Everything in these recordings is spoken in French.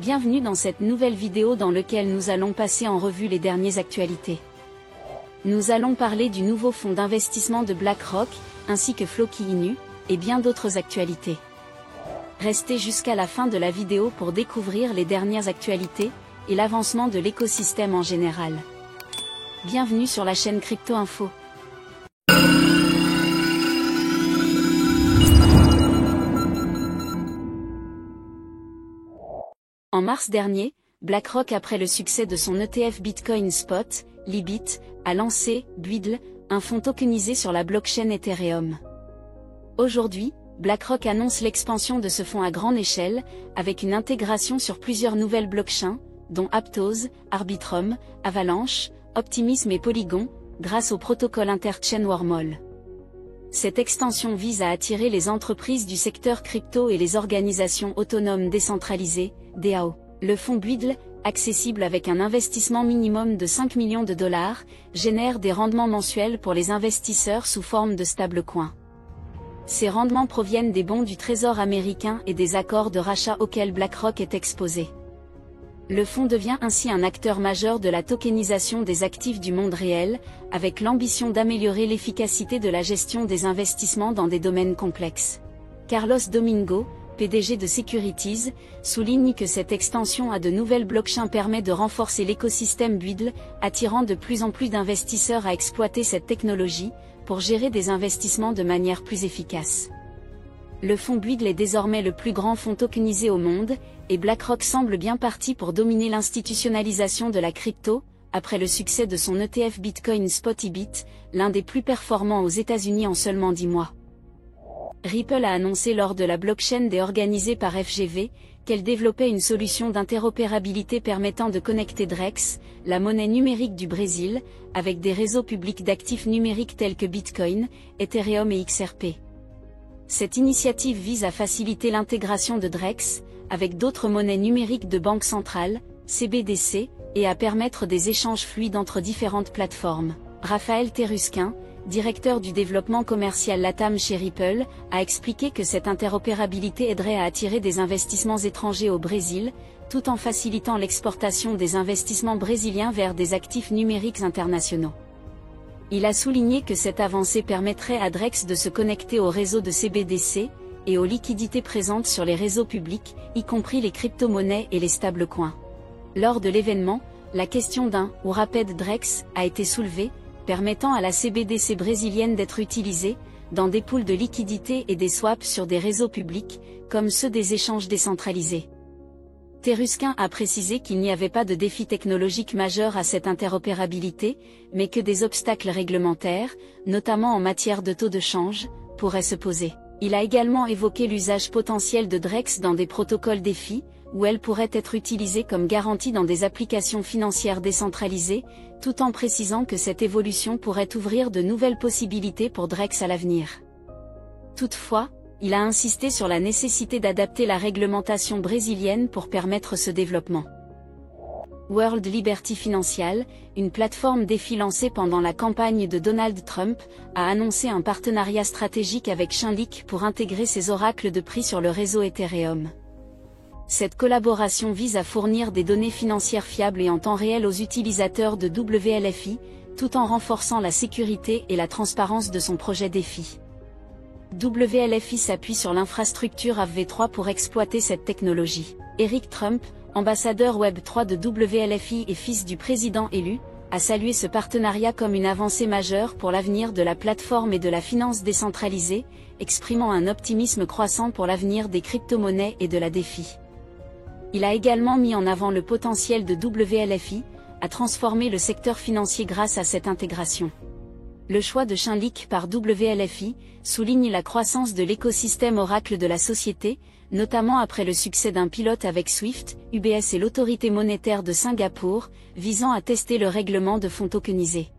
Bienvenue dans cette nouvelle vidéo dans laquelle nous allons passer en revue les dernières actualités. Nous allons parler du nouveau fonds d'investissement de BlackRock, ainsi que Floki Inu, et bien d'autres actualités. Restez jusqu'à la fin de la vidéo pour découvrir les dernières actualités, et l'avancement de l'écosystème en général. Bienvenue sur la chaîne Crypto Info. En mars dernier, BlackRock, après le succès de son ETF Bitcoin Spot, Libit, a lancé BUIDL, un fonds tokenisé sur la blockchain Ethereum. Aujourd'hui, BlackRock annonce l'expansion de ce fonds à grande échelle, avec une intégration sur plusieurs nouvelles blockchains, dont Aptos, Arbitrum, Avalanche, Optimism et Polygon, grâce au protocole Interchain Wormhole. Cette extension vise à attirer les entreprises du secteur crypto et les organisations autonomes décentralisées, DAO. Le fonds BUIDL, accessible avec un investissement minimum de 5 millions de dollars, génère des rendements mensuels pour les investisseurs sous forme de stablecoins. Ces rendements proviennent des bons du Trésor américain et des accords de rachat auxquels BlackRock est exposé. Le fonds devient ainsi un acteur majeur de la tokenisation des actifs du monde réel, avec l'ambition d'améliorer l'efficacité de la gestion des investissements dans des domaines complexes. Carlos Domingo, PDG de Securities, souligne que cette extension à de nouvelles blockchains permet de renforcer l'écosystème BUIDL, attirant de plus en plus d'investisseurs à exploiter cette technologie, pour gérer des investissements de manière plus efficace. Le fonds BUIDL est désormais le plus grand fonds tokenisé au monde, et BlackRock semble bien parti pour dominer l'institutionnalisation de la crypto, après le succès de son ETF Bitcoin Spot IBIT, l'un des plus performants aux États-Unis en seulement 10 mois. Ripple a annoncé lors de la blockchain Day organisée par FGV, qu'elle développait une solution d'interopérabilité permettant de connecter Drex, la monnaie numérique du Brésil, avec des réseaux publics d'actifs numériques tels que Bitcoin, Ethereum et XRP. Cette initiative vise à faciliter l'intégration de Drex, avec d'autres monnaies numériques de banque centrale, CBDC, et à permettre des échanges fluides entre différentes plateformes. Raphaël Terusquin, directeur du développement commercial LATAM chez Ripple, a expliqué que cette interopérabilité aiderait à attirer des investissements étrangers au Brésil, tout en facilitant l'exportation des investissements brésiliens vers des actifs numériques internationaux. Il a souligné que cette avancée permettrait à Drex de se connecter au réseau de CBDC, et aux liquidités présentes sur les réseaux publics, y compris les crypto-monnaies et les stablecoins. Lors de l'événement, la question d'un « ou rapide Drex » a été soulevée, permettant à la CBDC brésilienne d'être utilisée, dans des pools de liquidités et des swaps sur des réseaux publics, comme ceux des échanges décentralisés. Terusquin a précisé qu'il n'y avait pas de défi technologique majeur à cette interopérabilité, mais que des obstacles réglementaires, notamment en matière de taux de change, pourraient se poser. Il a également évoqué l'usage potentiel de Drex dans des protocoles DeFi, où elle pourrait être utilisée comme garantie dans des applications financières décentralisées, tout en précisant que cette évolution pourrait ouvrir de nouvelles possibilités pour Drex à l'avenir. Toutefois, il a insisté sur la nécessité d'adapter la réglementation brésilienne pour permettre ce développement. World Liberty Financial, une plateforme DeFi lancée pendant la campagne de Donald Trump, a annoncé un partenariat stratégique avec Chainlink pour intégrer ses oracles de prix sur le réseau Ethereum. Cette collaboration vise à fournir des données financières fiables et en temps réel aux utilisateurs de WLFI, tout en renforçant la sécurité et la transparence de son projet DeFi. WLFI s'appuie sur l'infrastructure AV3 pour exploiter cette technologie. Eric Trump, ambassadeur Web3 de WLFI et fils du président élu, a salué ce partenariat comme une avancée majeure pour l'avenir de la plateforme et de la finance décentralisée, exprimant un optimisme croissant pour l'avenir des crypto-monnaies et de la DeFi. Il a également mis en avant le potentiel de WLFI, à transformer le secteur financier grâce à cette intégration. Le choix de Chainlink par WLFI souligne la croissance de l'écosystème oracle de la société, notamment après le succès d'un pilote avec Swift, UBS et l'autorité monétaire de Singapour, visant à tester le règlement de fonds tokenisés.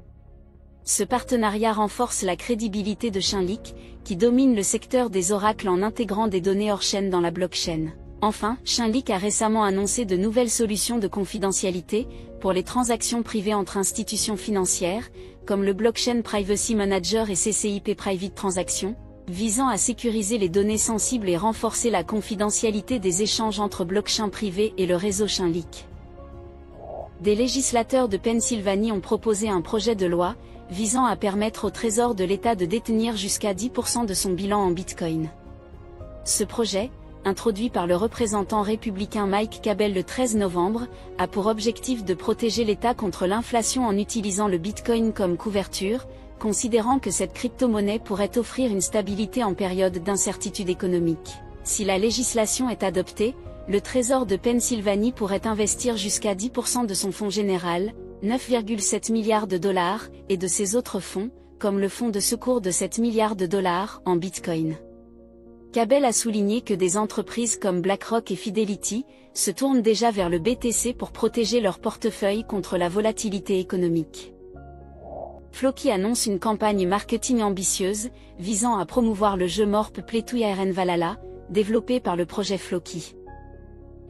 Ce partenariat renforce la crédibilité de Chainlink, qui domine le secteur des oracles en intégrant des données hors chaîne dans la blockchain. Enfin, Chainlink a récemment annoncé de nouvelles solutions de confidentialité pour les transactions privées entre institutions financières, comme le Blockchain Privacy Manager et CCIP Private Transaction, visant à sécuriser les données sensibles et renforcer la confidentialité des échanges entre blockchains privés et le réseau Chainlink. Des législateurs de Pennsylvanie ont proposé un projet de loi visant à permettre au Trésor de l'État de détenir jusqu'à 10% de son bilan en Bitcoin. Ce projet, introduit par le représentant républicain Mike Cabell le 13 novembre, a pour objectif de protéger l'État contre l'inflation en utilisant le Bitcoin comme couverture, considérant que cette crypto-monnaie pourrait offrir une stabilité en période d'incertitude économique. Si la législation est adoptée, le Trésor de Pennsylvanie pourrait investir jusqu'à 10% de son fonds général, 9,7 milliards de dollars, et de ses autres fonds, comme le fonds de secours de 7 milliards de dollars, en Bitcoin. Cabell a souligné que des entreprises comme BlackRock et Fidelity se tournent déjà vers le BTC pour protéger leur portefeuille contre la volatilité économique. Floki annonce une campagne marketing ambitieuse, visant à promouvoir le jeu Morp Play to Earn Valhalla, développé par le projet Floki.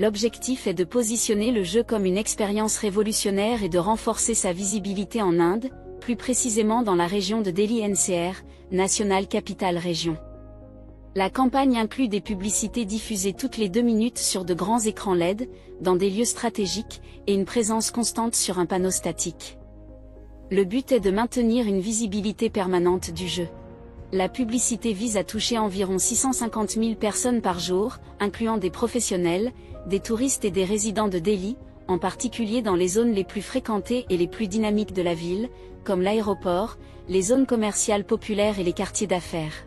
L'objectif est de positionner le jeu comme une expérience révolutionnaire et de renforcer sa visibilité en Inde, plus précisément dans la région de Delhi NCR, National Capital Region. La campagne inclut des publicités diffusées toutes les 2 minutes sur de grands écrans LED, dans des lieux stratégiques, et une présence constante sur un panneau statique. Le but est de maintenir une visibilité permanente du jeu. La publicité vise à toucher environ 650 000 personnes par jour, incluant des professionnels, des touristes et des résidents de Delhi, en particulier dans les zones les plus fréquentées et les plus dynamiques de la ville, comme l'aéroport, les zones commerciales populaires et les quartiers d'affaires.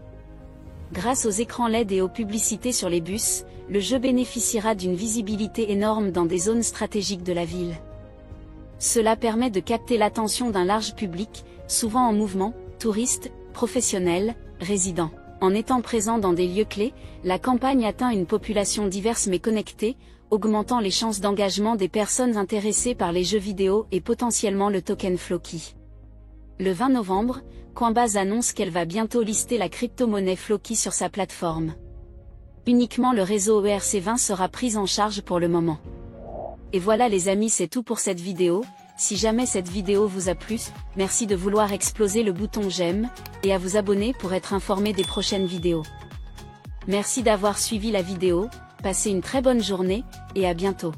Grâce aux écrans LED et aux publicités sur les bus, le jeu bénéficiera d'une visibilité énorme dans des zones stratégiques de la ville. Cela permet de capter l'attention d'un large public, souvent en mouvement, touristes, professionnels, résidents. En étant présent dans des lieux clés, la campagne atteint une population diverse mais connectée, augmentant les chances d'engagement des personnes intéressées par les jeux vidéo et potentiellement le token Floki. Le 20 novembre, Coinbase annonce qu'elle va bientôt lister la crypto-monnaie Floki sur sa plateforme. Uniquement le réseau ERC20 sera pris en charge pour le moment. Et voilà les amis, c'est tout pour cette vidéo. Si jamais cette vidéo vous a plu, merci de vouloir exploser le bouton j'aime, et à vous abonner pour être informé des prochaines vidéos. Merci d'avoir suivi la vidéo, passez une très bonne journée, et à bientôt.